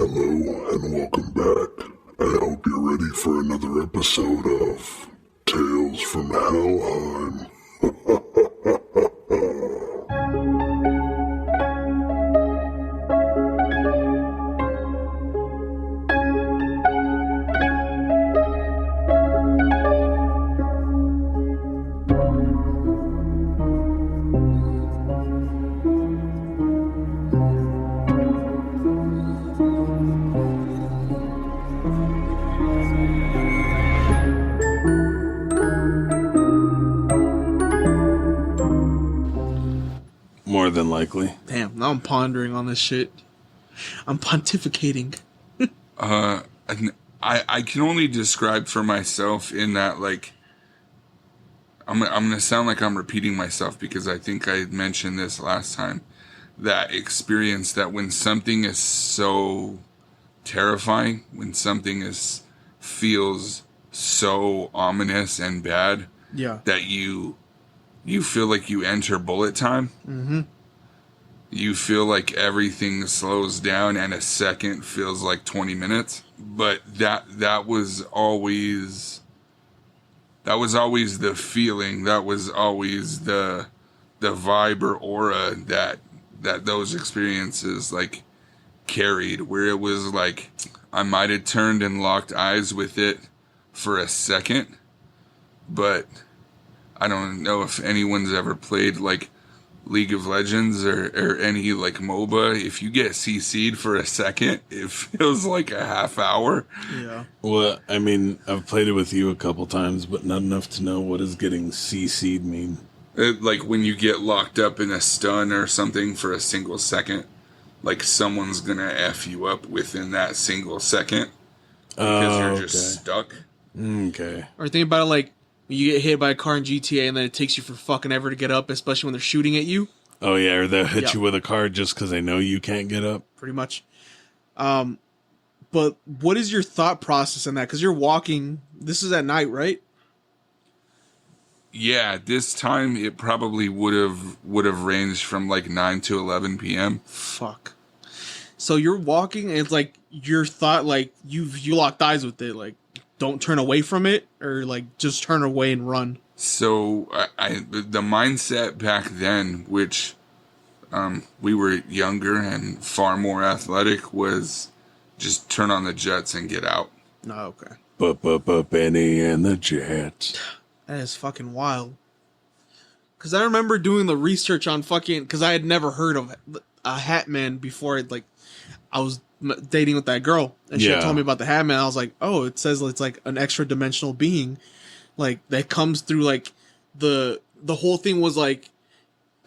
Hello and welcome back. I hope you're ready for another episode of Tales from Helheim. More than likely. Damn, now I'm pondering on this shit. I'm pontificating. I can only describe for myself in that, like, I'm gonna sound like I'm repeating myself because I think I mentioned this last time. That experience that when something is so terrifying, when something feels so ominous and bad, Yeah. that you feel like you enter bullet time. Mm-hmm. You feel like everything slows down and a second feels like 20 minutes. But that was always the feeling. That was always the vibe or aura that those experiences like carried, where it was like I might have turned and locked eyes with it for a second, but I don't know if anyone's ever played like League of Legends or any like MOBA. If you get CC'd for a second, it feels like a half hour. Yeah. Well, I mean, I've played it with you a couple times, but not enough to know what does getting CC'd mean. Like when you get locked up in a stun or something for a single second, like someone's gonna F you up within that single second because you're just stuck. Okay. Or think about it like when you get hit by a car in GTA and then it takes you for fucking ever to get up, especially when they're shooting at you. Oh, yeah, or they'll hit Yeah. you with a car just because they know you can't get up. Pretty much. But what is your thought process in that? Because you're walking. This is at night, right? Yeah, this time it probably would have ranged from like 9 to 11 p.m. Fuck. So you're walking and it's like your thought, like you locked eyes with it, like don't turn away from it or like just turn away and run. So the mindset back then, which we were younger and far more athletic, was just turn on the jets and get out. Oh, okay. Benny and the Jets. That is fucking wild. Because I remember doing the research on fucking... Because I had never heard of a Hat Man before. I was dating with that girl. And she had told me about the Hat Man. I was like, oh, it says it's like an extra dimensional being. Like, that comes through like... The whole thing was like...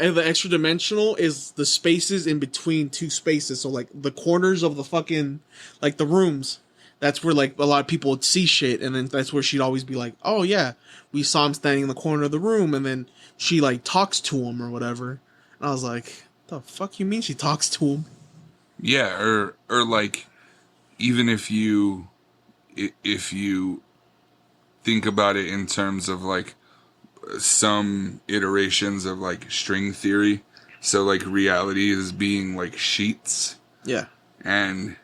And the extra dimensional is the spaces in between two spaces. So like the corners of the fucking... Like the rooms. That's where, like, a lot of people would see shit, and then that's where she'd always be like, oh, yeah, we saw him standing in the corner of the room, and then she, like, talks to him or whatever. And I was like, the fuck you mean she talks to him? Yeah, or like, even if you think about it in terms of, like, some iterations of, like, string theory, so, like, reality is being, like, sheets. Yeah. And...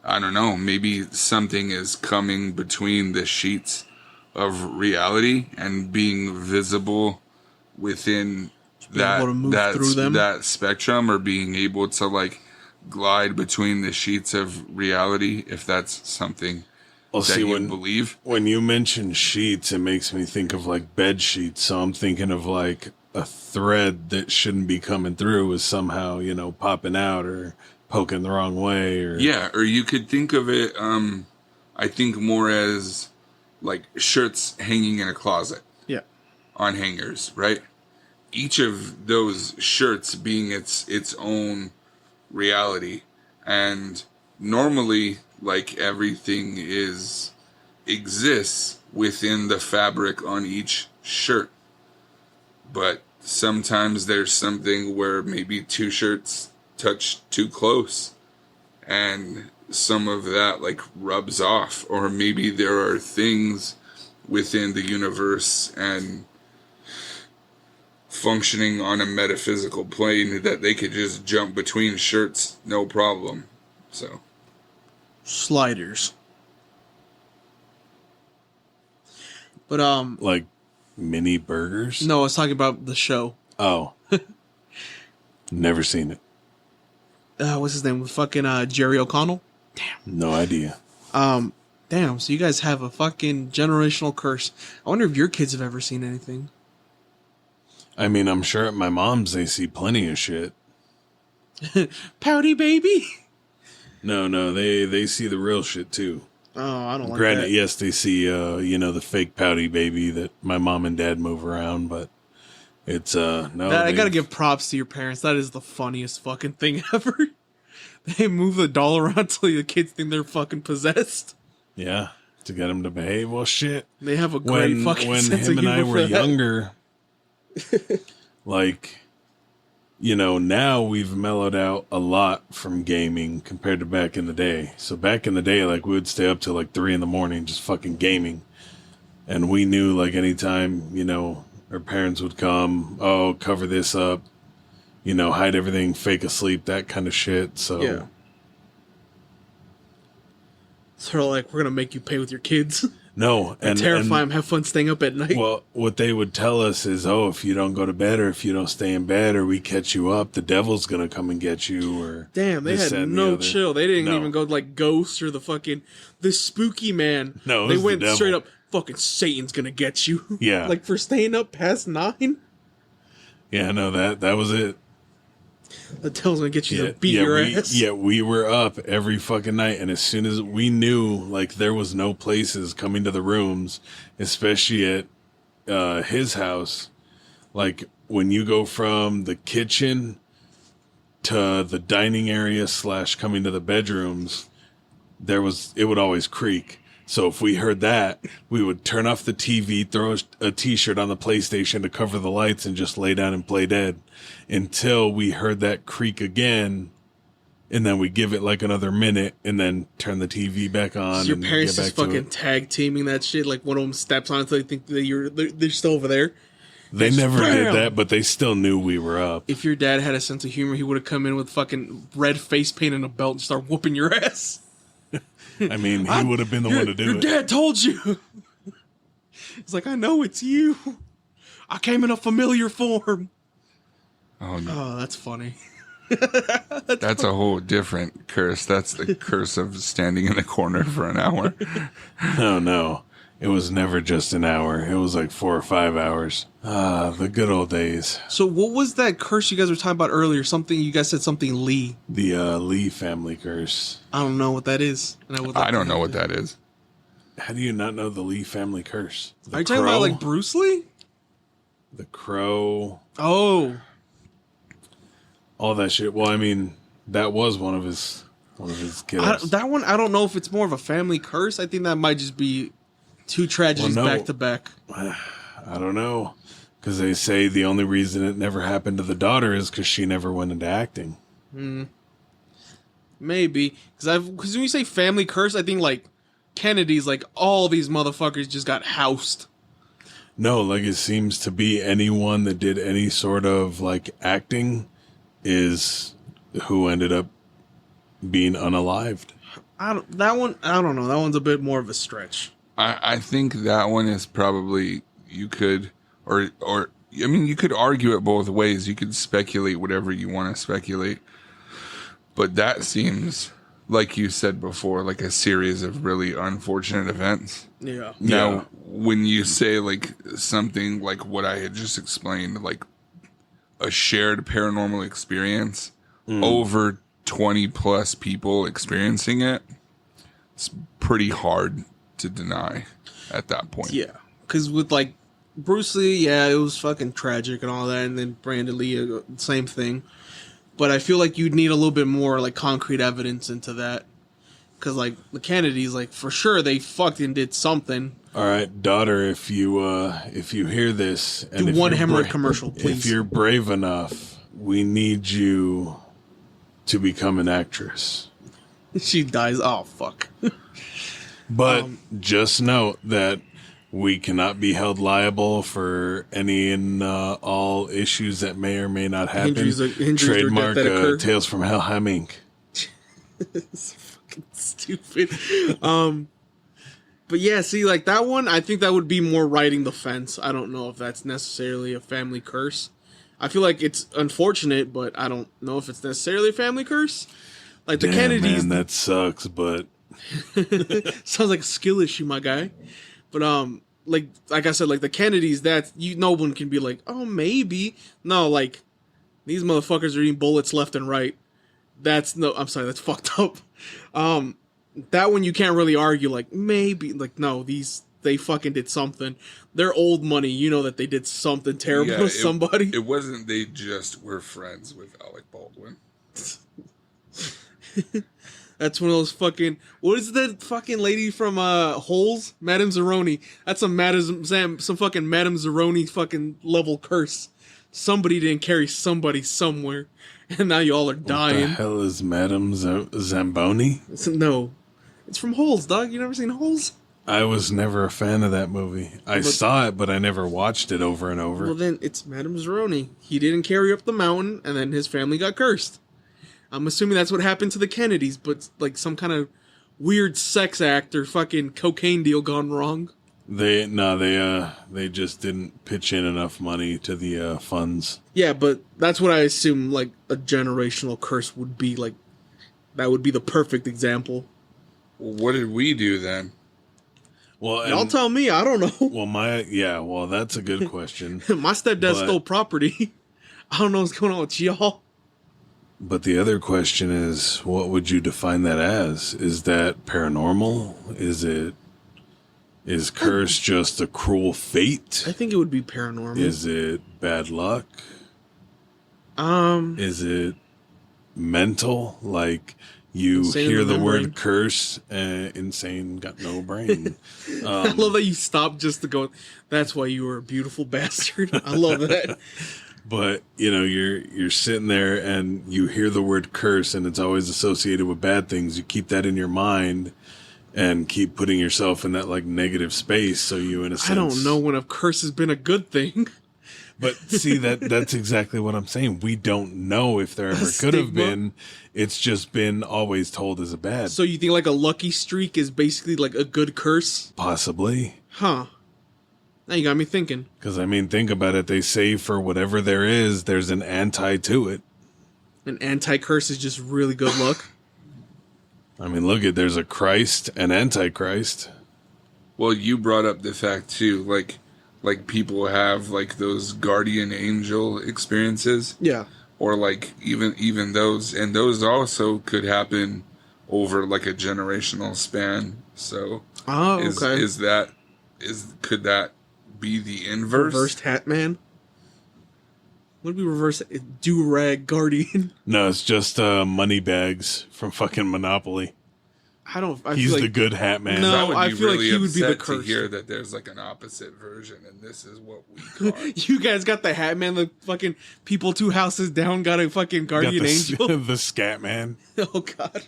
I don't know, maybe something is coming between the sheets of reality and being visible within that spectrum, or being able to like glide between the sheets of reality, if that's something you believe. When you mention sheets, it makes me think of like bed sheets, so I'm thinking of like a thread that shouldn't be coming through is somehow, popping out or poking the wrong way, or you could think of it I think more as like shirts hanging in a closet on hangers, right? Each of those shirts being its own reality, and normally like everything exists within the fabric on each shirt, but sometimes there's something where maybe two shirts touch too close and some of that like rubs off, or maybe there are things within the universe and functioning on a metaphysical plane that they could just jump between shirts no problem. So Sliders. But Like mini burgers? no, I was talking about the show. Oh. Never seen it. What's his name? Fucking Jerry O'Connell. No idea. Damn. So you guys have a fucking generational curse. I wonder if your kids have ever seen anything. I mean, I'm sure at my mom's they see plenty of shit. Pouty baby. No, they see the real shit too. Oh, I don't like Granted, that. yes, they see the fake pouty baby that my mom and dad move around, but it's no. I gotta give props to your parents. That is the funniest fucking thing ever. They move the doll around till the kids think they're fucking possessed. Yeah, to get them to behave. Well, shit. They have a great fucking when sense him of and I humor were for that. younger, like, now we've mellowed out a lot from gaming compared to back in the day. So back in the day, like, we would stay up till like 3 a.m. just fucking gaming, and we knew like anytime our parents would come, oh, cover this up, hide everything, fake asleep, that kind of shit. So Yeah. Sort of like, we're gonna make you pay with your kids. no, And terrify them, have fun staying up at night. Well, what they would tell us is, oh, if you don't go to bed or if you don't stay in bed or we catch you up, the devil's going to come and get you. Or Damn, they this, had that, and the no other. chill. They didn't No. even go like Ghost or the spooky man. No, it they was the went devil. straight up, fucking Satan's gonna get you. Yeah. Like for staying up past 9, Yeah, no, that was it. the devil's gonna get you to beat your ass. We were up every fucking night. And as soon as we knew, like, there was no places coming to the rooms, especially at his house, like, when you go from the kitchen to the dining area / coming to the bedrooms, it would always creak. So if we heard that, we would turn off the TV, throw a t-shirt on the PlayStation to cover the lights and just lay down and play dead until we heard that creak again. And then we give it like another minute and then turn the TV back on. So your and parents get just back to fucking it. tag teaming that shit. Like one of them steps on it so they think that they're still over there. They never did Bam! that, but they still knew we were up. If your dad had a sense of humor, he would have come in with fucking red face paint and a belt and start whooping your ass. I mean, he would have been the one to do Your it. dad told you. It's like, I know it's you. I came in a familiar form. Oh, no. Oh, that's funny. That's a whole different curse. That's the curse of standing in the corner for an hour. No. It was never just an hour. It was like 4 or 5 hours. Ah, the good old days. So what was that curse you guys were talking about earlier? Something, you guys said something Lee. The Lee family curse. I don't know what that is. And I don't know what that is. How do you not know the Lee family curse? The Are you talking about like Bruce Lee? the crow, Oh. all that shit? Well, I mean, that was one of his kills. That one, I don't know if it's more of a family curse. I think that might just be two tragedies Well, no. back to back. I don't know. Because they say the only reason it never happened to the daughter is because she never went into acting. Maybe. Because when you say family curse, I think like Kennedy's, like all these motherfuckers just got housed. No, like it seems to be anyone that did any sort of like acting is who ended up being unalived. I don't know. That one's a bit more of a stretch. I think that one is probably, you could argue it both ways. You could speculate whatever you want to speculate. But that seems, like you said before, like a series of really unfortunate events. Yeah. Now, when you say like something like what I had just explained, like a shared paranormal experience, over 20 plus people experiencing it, it's pretty hard to deny at that point. Yeah. Because with like Bruce Lee, yeah, it was fucking tragic and all that. And then Brandon Lee, same thing. But I feel like you'd need a little bit more like concrete evidence into that. Because like the Kennedys, like for sure they fucking did something. All right, daughter, if you hear this, and Do if one you're hemorrhoid commercial, please. If you're brave enough, we need you to become an actress. She dies. Oh, fuck. But just note that we cannot be held liable for any and all issues that may or may not happen. Injuries or death Trademark that occur. Tales from Hellheim Inc. fucking stupid. But yeah, see, like that one, I think that would be more riding the fence. I don't know if that's necessarily a family curse. I feel like it's unfortunate, but I don't know if it's necessarily a family curse. Like the Kennedys, man, that sucks. But sounds like a skill issue, my guy. But like I said, like the Kennedys, no one can be like, oh, maybe. No, like these motherfuckers are eating bullets left and right. I'm sorry, that's fucked up. That one you can't really argue, like, maybe, like, no, they fucking did something. They're old money, you know that they did something terrible to somebody. It wasn't they just were friends with Alec Baldwin. That's one of those fucking, what is that fucking lady from Holes? Madame Zeroni. That's some fucking Madame Zeroni fucking level curse. Somebody didn't carry somebody somewhere, and now you all are dying. What the hell is Madame Zamboni? No. It's from Holes, dog. You never seen Holes? I was never a fan of that movie. I saw it, but I never watched it over and over. Well, then it's Madame Zeroni. He didn't carry up the mountain, and then his family got cursed. I'm assuming that's what happened to the Kennedys, but like some kind of weird sex act or fucking cocaine deal gone wrong. They just didn't pitch in enough money to the funds. Yeah, but that's what I assume like a generational curse would be. Like that would be the perfect example. Well, what did we do then? Well, y'all tell me. I don't know. Well, that's a good question. My stepdad stole property. I don't know what's going on with y'all. But the other question is, what would you define that as? Is that paranormal? Is curse just a cruel fate? I think it would be paranormal. Is it bad luck? Is it mental? Like you insane hear the word brain. curse, insane, got no brain. I love that you stopped just to go, that's why you were a beautiful bastard. I love that. But, you're sitting there and you hear the word curse and it's always associated with bad things. You keep that in your mind and keep putting yourself in that like negative space. So you, in a sense, I don't know when a curse has been a good thing. But see, that's exactly what I'm saying. We don't know if there ever could have been. It's just been always told as a bad. So you think like a lucky streak is basically like a good curse? Possibly. Huh. Now you got me thinking. Because, think about it. They say for whatever there is, there's an anti to it. An anti-curse is just really good luck. Look at, there's a Christ and Antichrist. Well, you brought up the fact, too, like people have, like, those guardian angel experiences. Yeah. Or, like, even those. And those also could happen over, like, a generational span. So, okay. Could that be the inverse? Reversed Hat Man? Would be reverse do-rag guardian? No, it's just money bags from fucking Monopoly. He's the good hat man. No, I feel like he would be the curse. curse. To hear that there's like an opposite version, and this is what we call it. You guys got the hat man. The fucking people 2 houses down got a fucking guardian angel. The scat man. Oh god.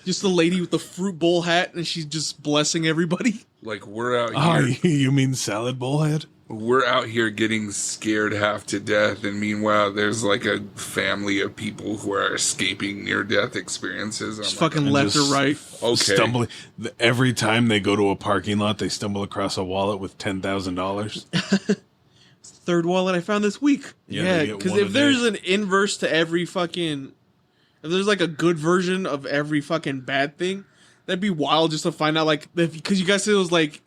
Just the lady with the fruit bowl hat, and she's just blessing everybody. Like we're out here. Oh, you mean salad bowl head? We're out here getting scared half to death, and meanwhile, there's like a family of people who are escaping near-death experices. Just fucking left or right. Okay. Stumbling. Every time they go to a parking lot, they stumble across a wallet with $10,000. Third wallet I found this week. Yeah, because if there's an inverse to every fucking... If there's like a good version of every fucking bad thing, that'd be wild just to find out, like... Because you guys said it was like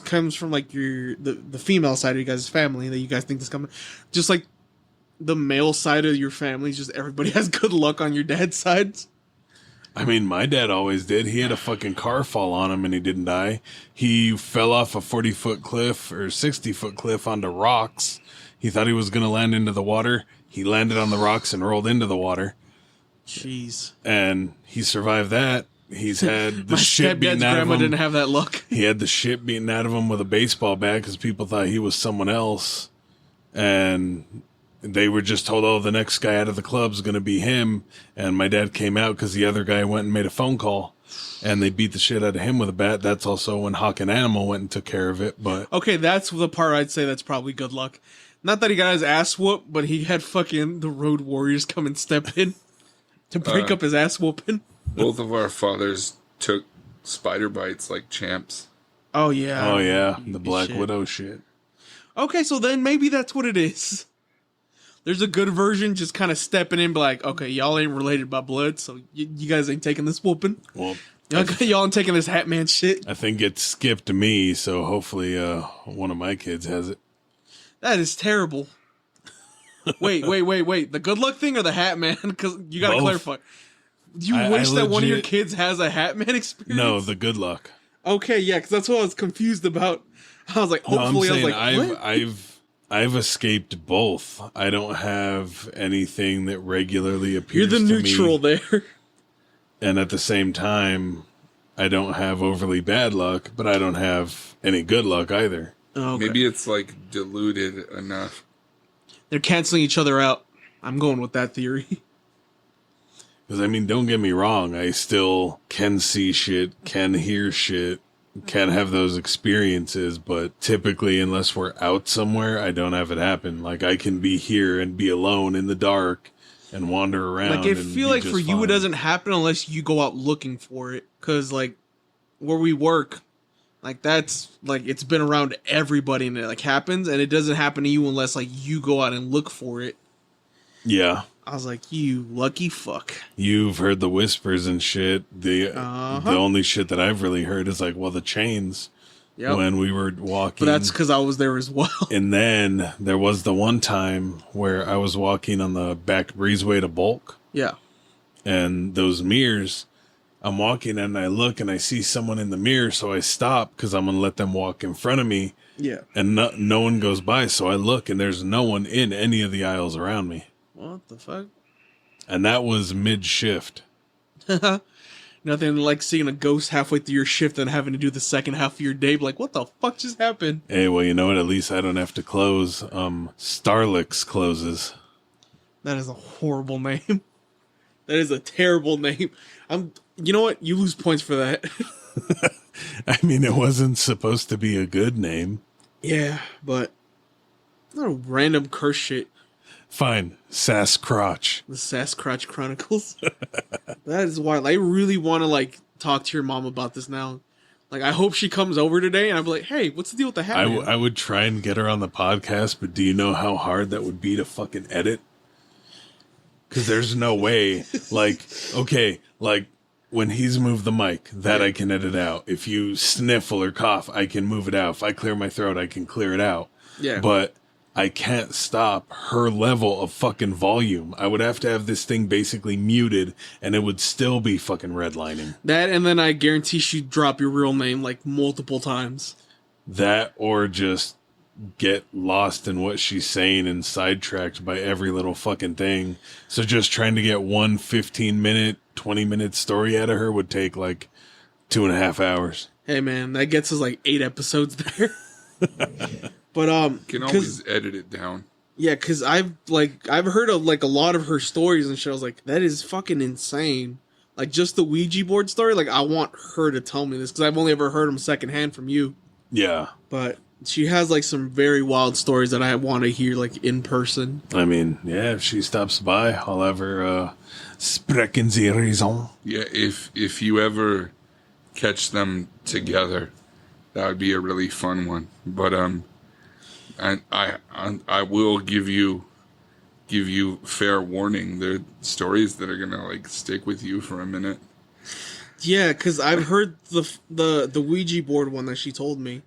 comes from like the female side of you guys' family that you guys think this coming, just like the male side of your family, just everybody has good luck on your dad's sides. My dad always did. He had a fucking car fall on him and he didn't die. He fell off a 40-foot cliff or 60-foot cliff onto rocks. He thought he was going to land into the water. He landed on the rocks and rolled into the water. Jeez. And he survived that. He's had the My shit beaten out of him. grandma didn't have that luck. He had the shit beaten out of him with a baseball bat because people thought he was someone else. And they were just told, oh, the next guy out of the club is going to be him. And my dad came out because the other guy went and made a phone call. And they beat the shit out of him with a bat. That's also when Hawk and Animal went and took care of it. But okay, that's the part I'd say that's probably good luck. Not that he got his ass whooped, but he had fucking the Road Warriors come and step in. To break up his ass whooping. Both of our fathers took spider bites like champs. Oh, yeah. Oh, yeah. The Black Widow shit. Okay, so then maybe that's what it is. There's a good version just kind of stepping in, be like, okay, y'all ain't related by blood, so you guys ain't taking this whooping. Well, Y'all ain't taking this Hat Man shit. I think it skipped me, so hopefully one of my kids has it. That is terrible. Wait. The good luck thing or the Hat Man? Because you got to clarify. Do you wish that one of your kids has a Hat Man experience? No, the good luck. Okay, yeah, because that's what I was confused about. I was like, hopefully, no, I'm saying I was like, what? I've escaped both. I don't have anything that regularly appears. You're the to neutral me, there. and at the same time, I don't have overly bad luck, but I don't have any good luck either. Oh, okay. Maybe it's like diluted enough. They're canceling each other out. I'm going with that theory. Because, I mean, don't get me wrong. I still can see shit, can hear shit, can have those experiences. But typically, unless we're out somewhere, I don't have it happen. Like, I can be here and be alone in the dark and wander around. Like, I feel like for you, it doesn't happen unless you go out looking for it. Because, like, where we work, like, that's, like, it's been around everybody and it, like, happens. And it doesn't happen to you unless, like, you go out and look for it. Yeah. I was like, you lucky fuck. You've heard the whispers and shit. The only shit that I've really heard is like, well, the chains when we were walking. But that's because I was there as well. And then there was the one time where I was walking on the back breezeway to Bulk. Yeah. And those mirrors, I'm walking and I look and I see someone in the mirror. So I stop because I'm going to let them walk in front of me. Yeah. And no one goes by. So I look and there's no one in any of the aisles around me. What the fuck? And that was mid-shift. Nothing like seeing a ghost halfway through your shift and having to do the second half of your day. Like, what the fuck just happened? Hey, well, you know what? At least I don't have to close. Starlix closes. That is a horrible name. That is a terrible name. You know what? You lose points for that. I mean, it wasn't supposed to be a good name. Yeah, but not a random curse shit. Fine. Sasquatch. The Sasquatch Chronicles. That is wild. I really want to, like, talk to your mom about this now. Like, I hope she comes over today and I'll be like, hey, what's the deal with the hat? I would try and get her on the podcast, but do you know how hard that would be to fucking edit? Because there's no way. Like, okay, like, when he's moved the mic, that I can edit out. If you sniffle or cough, I can move it out. If I clear my throat, I can clear it out. Yeah. But I can't stop her level of fucking volume. I would have to have this thing basically muted, and it would still be fucking redlining. That, and then I guarantee she'd drop your real name, like, multiple times. That, or just get lost in what she's saying and sidetracked by every little fucking thing. So just trying to get one 15-minute, 20-minute story out of her would take, like, 2.5 hours. Hey, man, that gets us, like, 8 episodes there. But you can always edit it down. Yeah, because I've heard of like a lot of her stories and shit. I was like, that is fucking insane. Like just the Ouija board story. Like I want her to tell me this because I've only ever heard them secondhand from you. Yeah, but she has like some very wild stories that I want to hear like in person. I mean, yeah, if she stops by, I'll have her sprechen Sie raison. Yeah, if you ever catch them together, that would be a really fun one. But and I will give you fair warning. There are stories that are gonna like stick with you for a minute. Yeah, because I've heard the Ouija board one that she told me,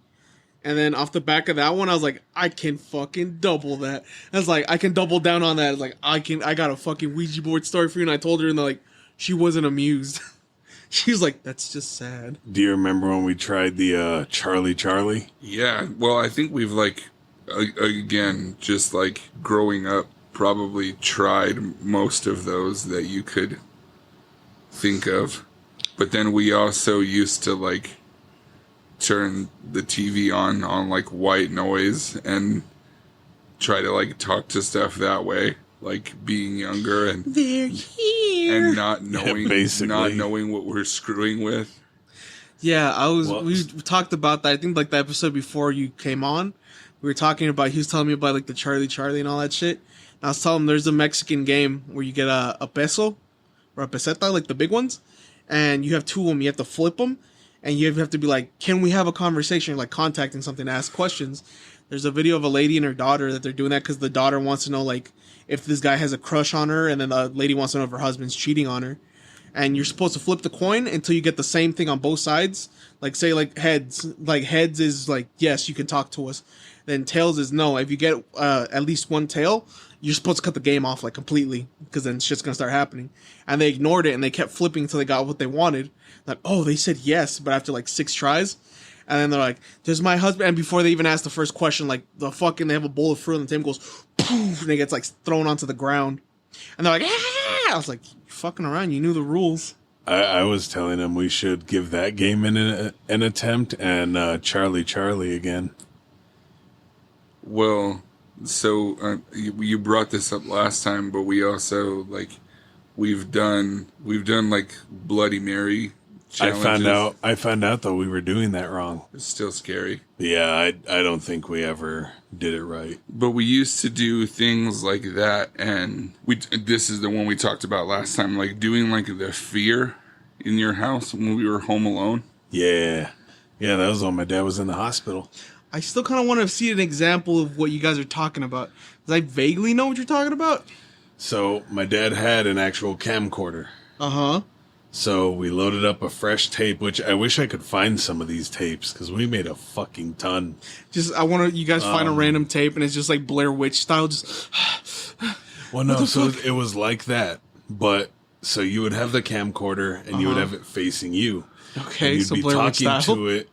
and then off the back of that one, I was like, I can fucking double that. I was like, I can double down on that. I was like, I got a fucking Ouija board story for you, and I told her, and like, she wasn't amused. She was like, that's just sad. Do you remember when we tried the Charlie? Yeah, well, I think we've like. Again, just like growing up, probably tried most of those that you could think of. But then we also used to like turn the TV on like white noise and try to like talk to stuff that way, like being younger and they're here and not knowing what we're screwing with. Yeah, we talked about that. I think like the episode before you came on. We were talking about, he was telling me about like the Charlie and all that shit. And I was telling him there's a Mexican game where you get a peso or a peseta, like the big ones, and you have two of them. You have to flip them, and you have to be like, "Can we have a conversation?" Like contacting something to ask questions. There's a video of a lady and her daughter that they're doing that because the daughter wants to know like if this guy has a crush on her, and then the lady wants to know if her husband's cheating on her. And you're supposed to flip the coin until you get the same thing on both sides. Like say like heads. Like heads is like yes, you can talk to us. Then tails is no. If you get at least one tail, you're supposed to cut the game off like completely because then shit's gonna start happening. And they ignored it and they kept flipping until they got what they wanted. Like oh, they said yes, but after like 6 tries. And then they're like, "There's my husband." And before they even ask the first question, like they have a bowl of fruit on the table, goes poof, and it gets like thrown onto the ground. And they're like, "Ah!" I was like, "You're fucking around. You knew the rules." I was telling him we should give that game an attempt and Charlie again. Well, so you brought this up last time, but we also like we've done like Bloody Mary challenges. I found out though we were doing that wrong. It's still scary. Yeah, I don't think we ever did it right. But we used to do things like that, and this is the one we talked about last time, like doing like the fear in your house when we were home alone. Yeah, that was when my dad was in the hospital. I still kind of want to see an example of what you guys are talking about. Because I vaguely know what you're talking about. So my dad had an actual camcorder. Uh-huh. So we loaded up a fresh tape, which I wish I could find some of these tapes because we made a fucking ton. I want you guys find a random tape and it's just like Blair Witch style. Just well, no, so it was like that. But so you would have the camcorder and you would have it facing you. Okay, and you'd so be Blair Witch talking style. to it.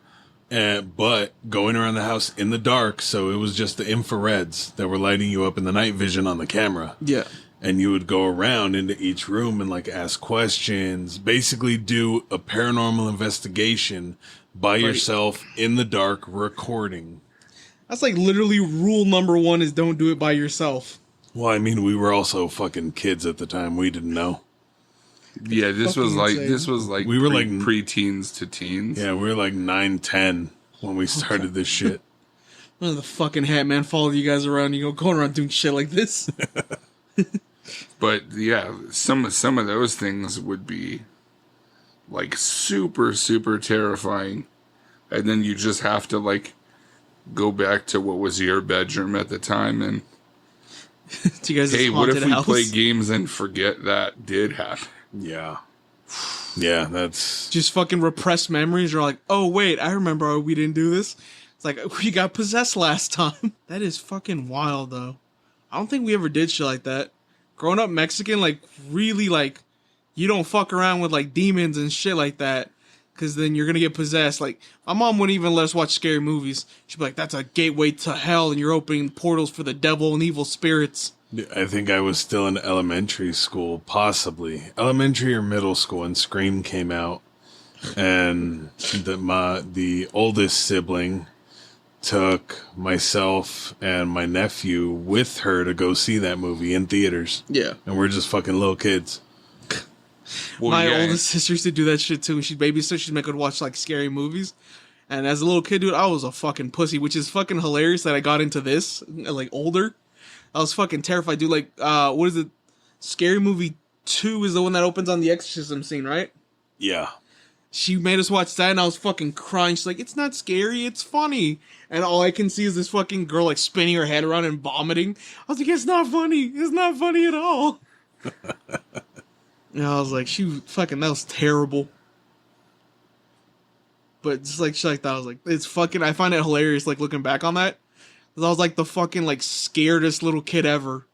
But going around the house in the dark, so it was just the infrareds that were lighting you up in the night vision on the camera. Yeah. And you would go around into each room and like ask questions, basically do a paranormal investigation by yourself in the dark recording. That's like literally rule number 1 is don't do it by yourself. Well, I mean, we were also fucking kids at the time. We didn't know. Yeah, this was like we were like pre-teens to teens. Yeah, we were like 9, 10 when we started this shit. None of the fucking hat man followed you guys around. You go going around doing shit like this. But yeah, some of those things would be like super, super terrifying. And then you just have to like go back to what was your bedroom at the time and you guys hey, what if we house? play games and forget that did happen? Yeah. Yeah, that's just fucking repressed memories. You're like, oh wait, I remember we didn't do this. It's like we got possessed last time. That is fucking wild though. I don't think we ever did shit like that. Growing up Mexican, like really like you don't fuck around with like demons and shit like that. Cause then you're gonna get possessed. Like my mom wouldn't even let us watch scary movies. She'd be like, "That's a gateway to hell, and you're opening portals for the devil and evil spirits." I think I was still in elementary school, possibly elementary or middle school, and Scream came out, and the oldest sibling took myself and my nephew with her to go see that movie in theaters. Yeah, and we're just fucking little kids. Well, my oldest sister used to do that shit too. She'd babysit. She'd make us watch like scary movies. And as a little kid, dude, I was a fucking pussy, which is fucking hilarious that I got into this like older. I was fucking terrified, dude. Like, what is it? Scary Movie 2 is the one that opens on the exorcism scene, right? Yeah. She made us watch that, and I was fucking crying. She's like, "It's not scary, it's funny." And all I can see is this fucking girl like spinning her head around and vomiting. I was like, "It's not funny. It's not funny at all." And I was like, that was terrible. But just like shit like that, I was like, it's fucking, I find it hilarious, like, looking back on that. Because I was like the fucking, like, scaredest little kid ever.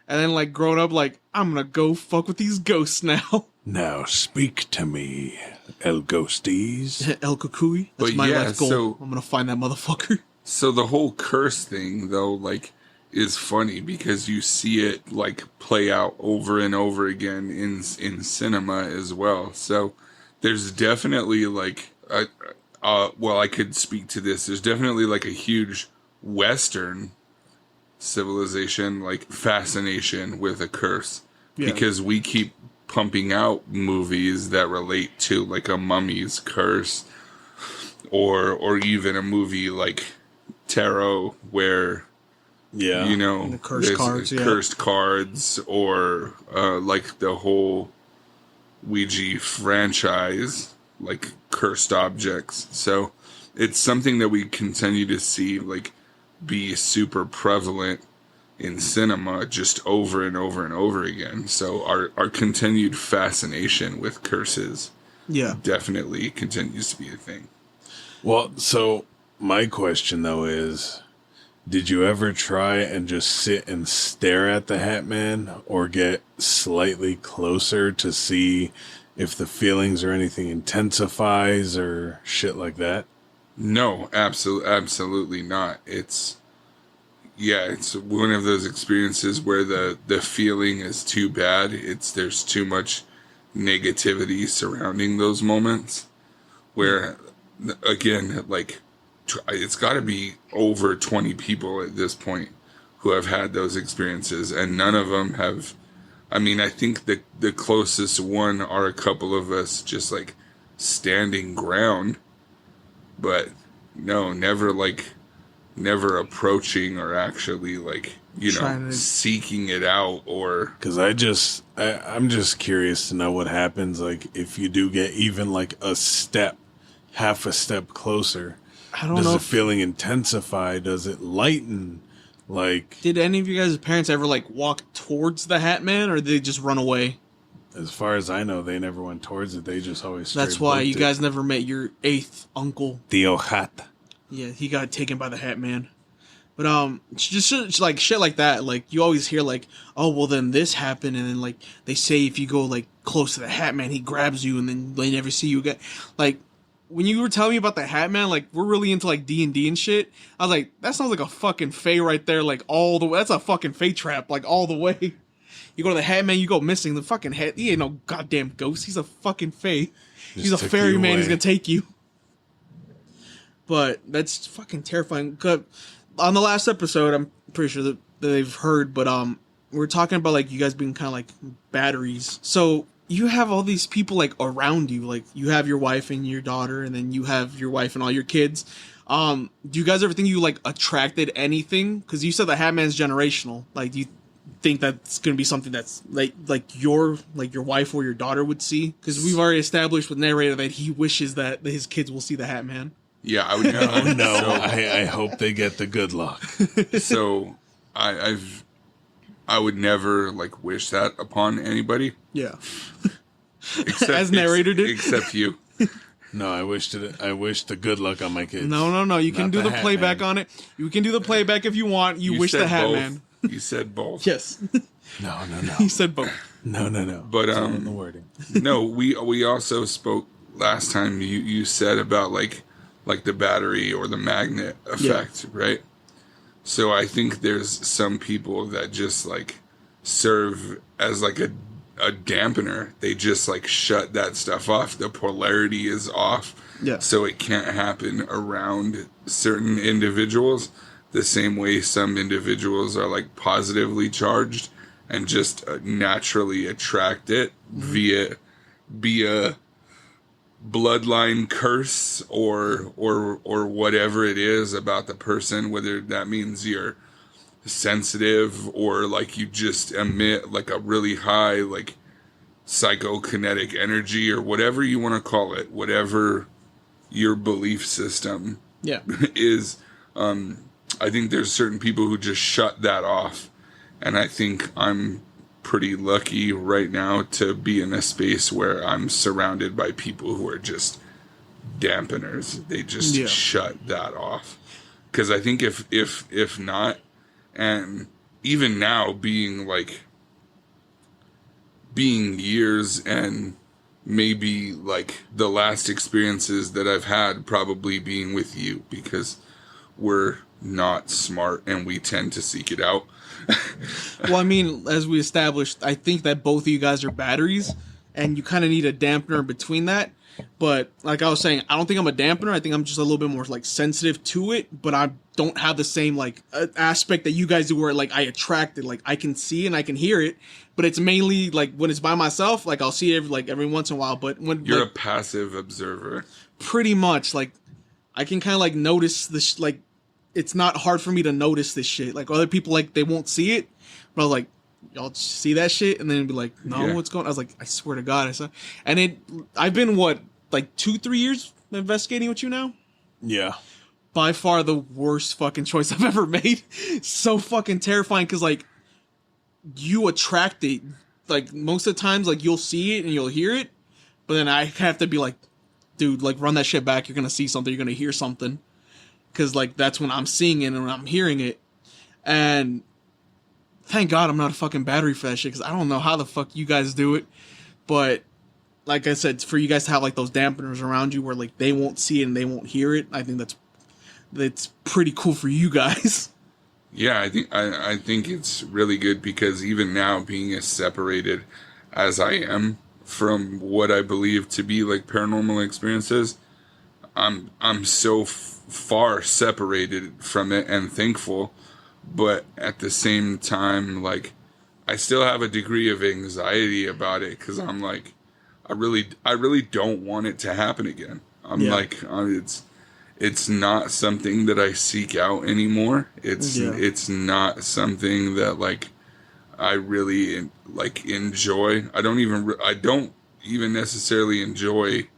And then, like, growing up, like, I'm gonna go fuck with these ghosts now. Now speak to me, El Ghosties. El Kukui. That's but my yeah, life goal. So, I'm gonna find that motherfucker. So the whole curse thing, though, like, is funny because you see it like play out over and over again in cinema as well. So there's definitely like well, I could speak to this. There's definitely like a huge Western civilization like fascination with a curse because we keep pumping out movies that relate to like a mummy's curse or even a movie like Tarot where you know, the cursed cards, cursed cards, or like the whole Ouija franchise, like cursed objects. So it's something that we continue to see like be super prevalent in cinema just over and over and over again. So our continued fascination with curses definitely continues to be a thing. Well, so my question though is, did you ever try and just sit and stare at the Hat Man or get slightly closer to see if the feelings or anything intensifies or shit like that? No, absolutely not. It's one of those experiences where the feeling is too bad. There's too much negativity surrounding those moments where, again, like, it's got to be over 20 people at this point who have had those experiences, and none of them have. I mean, I think the closest one are a couple of us just like standing ground, but no, never approaching or actually like, seeking it out. Or because I'm just curious to know what happens like if you do get even like half a step closer. I don't know. Does the feeling intensify? Does it lighten? Like, did any of you guys' parents ever like walk towards the Hat Man, or did they just run away? As far as I know, they never went towards it. They just always. That's why you guys never met your 8th uncle, Tío Hat. Yeah, he got taken by the Hat Man. But just like shit like that. Like you always hear like, oh well, then this happened, and then like they say if you go like close to the Hat Man, he grabs you, and then they never see you again. Like. When you were telling me about the Hat Man, like, we're really into, like, D&D and shit, I was like, that sounds like a fucking fae right there, like, all the way. That's a fucking fae trap, like, all the way. You go to the Hat Man, you go missing. The fucking Hat, he ain't no goddamn ghost. He's a fucking fae. He's a ferryman. He's gonna take you. But that's fucking terrifying. On the last episode, I'm pretty sure that they've heard, but, we're talking about, like, you guys being kind of like batteries. So... you have all these people like around you, like you have your wife and your daughter, and then you have your wife and all your kids. Do you guys ever think you like attracted anything? Because you said the Hat Man's generational. Like, do you think that's gonna be something that's like your wife or your daughter would see? Because we've already established with narrator that he wishes that his kids will see the Hat Man. Yeah, I would know. No, I hope they get the good luck. So I would never like wish that upon anybody. Yeah. Except, as narrator did. Except you. No, I wish the good luck on my kids. No. You can do the playback on it. You can do the playback if you want. You wish the Hat Man. You said both. Yes. No. He said both. No. But in the wording. No, we also spoke last time. You said about like the battery or the magnet effect, right? So I think there's some people that just like serve as like a dampener. They just like shut that stuff off. The polarity is off. Yeah. So it can't happen around certain individuals the same way some individuals are like positively charged and just naturally attract it via bloodline curse or whatever it is about the person, whether that means you're sensitive or like you just emit like a really high like psychokinetic energy or whatever you want to call it, whatever your belief system is. I think there's certain people who just shut that off, and I think I'm pretty lucky right now to be in a space where I'm surrounded by people who are just dampeners. They just shut that off. Because I think if not, and even now being years and maybe like the last experiences that I've had probably being with you, because we're not smart and we tend to seek it out. Well, I mean, as we established, I think that both of you guys are batteries, and you kind of need a dampener between that. But like I was saying, I don't think I'm a dampener. I think I'm just a little bit more like sensitive to it, but I don't have the same like aspect that you guys do where like I attract it. Like I can see and I can hear it, but it's mainly like when it's by myself, like I'll see it every once in a while. But when you're a passive observer, pretty much, like I can kind of like notice this, like it's not hard for me to notice this shit. Like other people, like they won't see it, but like y'all see that shit? And then it'd be like, no, Yeah. what's going on? I was like, I swear to God. I saw, and I've been, what, like 2-3 years investigating with you now? Yeah. By far the worst fucking choice I've ever made. So fucking terrifying, because, like, you attract it. Like, most of the times, like, you'll see it and you'll hear it, but then I have to be like, dude, like, run that shit back. You're gonna see something. You're gonna hear something. Because, like, that's when I'm seeing it and when I'm hearing it. And thank God I'm not a fucking battery for that shit, because I don't know how the fuck you guys do it. But, like I said, for you guys to have, like, those dampeners around you where, like, they won't see it and they won't hear it, I think that's pretty cool for you guys. Yeah, I think it's really good, because even now, being as separated as I am from what I believe to be like paranormal experiences, I'm so far separated from it and thankful, but at the same time, like, I still have a degree of anxiety about it, because I'm like, I really don't want it to happen again. I'm like, it's not something that I seek out anymore. It's not something that, like, I really like enjoy. I don't even necessarily enjoy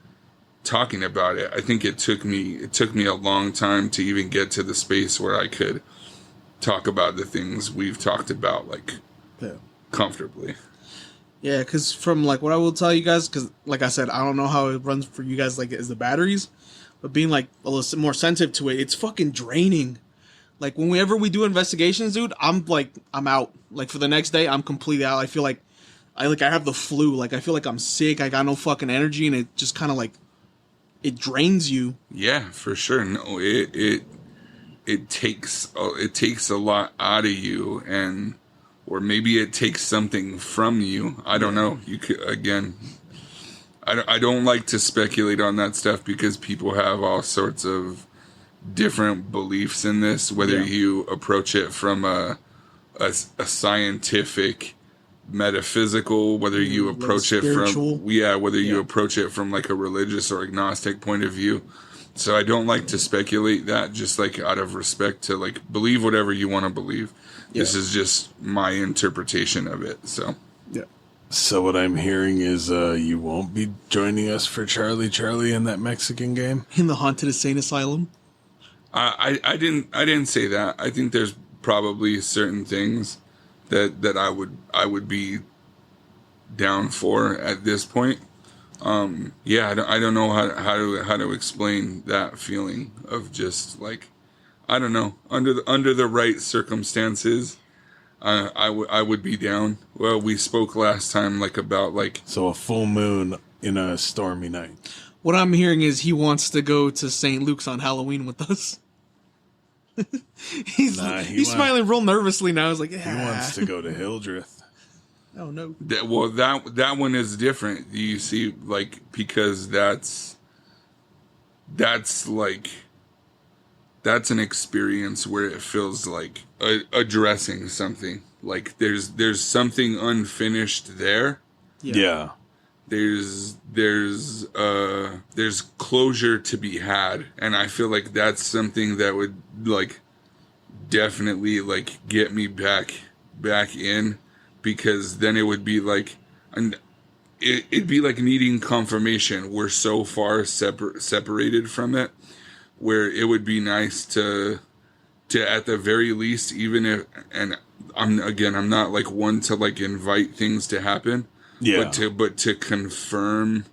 talking about it. I think it took me a long time to even get to the space where I could talk about the things we've talked about, like, comfortably. Yeah, because from, like, what I will tell you guys, because, like I said, I don't know how it runs for you guys, like, as the batteries, but being, like, a little more sensitive to it, it's fucking draining. Like, whenever we do investigations, dude, I'm out. Like, for the next day, I'm completely out. I feel like I have the flu. Like, I feel like I'm sick. I got no fucking energy, and it just kind of, like, it drains you. Yeah, for sure. No, it takes a lot out of you, and or maybe it takes something from you. I don't know. You could, again, I don't like to speculate on that stuff, because people have all sorts of different beliefs in this, whether you approach it from a scientific, metaphysical, whether you approach it from you approach it from, like, a religious or agnostic point of view. So I don't like to speculate that, just, like, out of respect to, like, believe whatever you want to believe. This is just my interpretation of it. So what I'm hearing is you won't be joining us for Charlie in that Mexican game? In the Haunted Insane Asylum? I didn't say that. I think there's probably certain things that I would be down for at this point. I don't know how to explain that feeling of just, like, I don't know, under the right circumstances, I would be down. Well, we spoke last time, like, about, like, so a full moon in a stormy night. What I'm hearing is he wants to go to St. Luke's on Halloween with us. He's smiling real nervously now. He's like, he wants to go to Hildreth. Oh no. That one is different. You see, like, because that's like, that's an experience where it feels like addressing something. Like, there's something unfinished there. Yeah. There's closure to be had, and I feel like that's something that would, like, definitely, like, get me back in, because then it would be like, and it'd be like needing confirmation. We're so far separated from it, where it would be nice to at the very least, even if, and I'm not, like, one to, like, invite things to happen. Yeah. But to confirm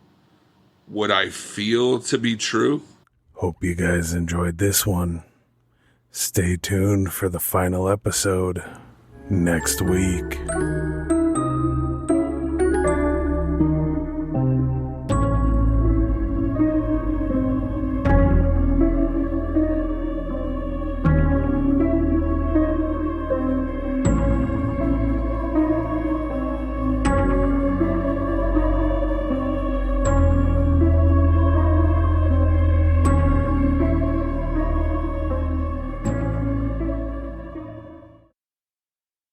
what I feel to be true. Hope you guys enjoyed this one. Stay tuned for the final episode next week.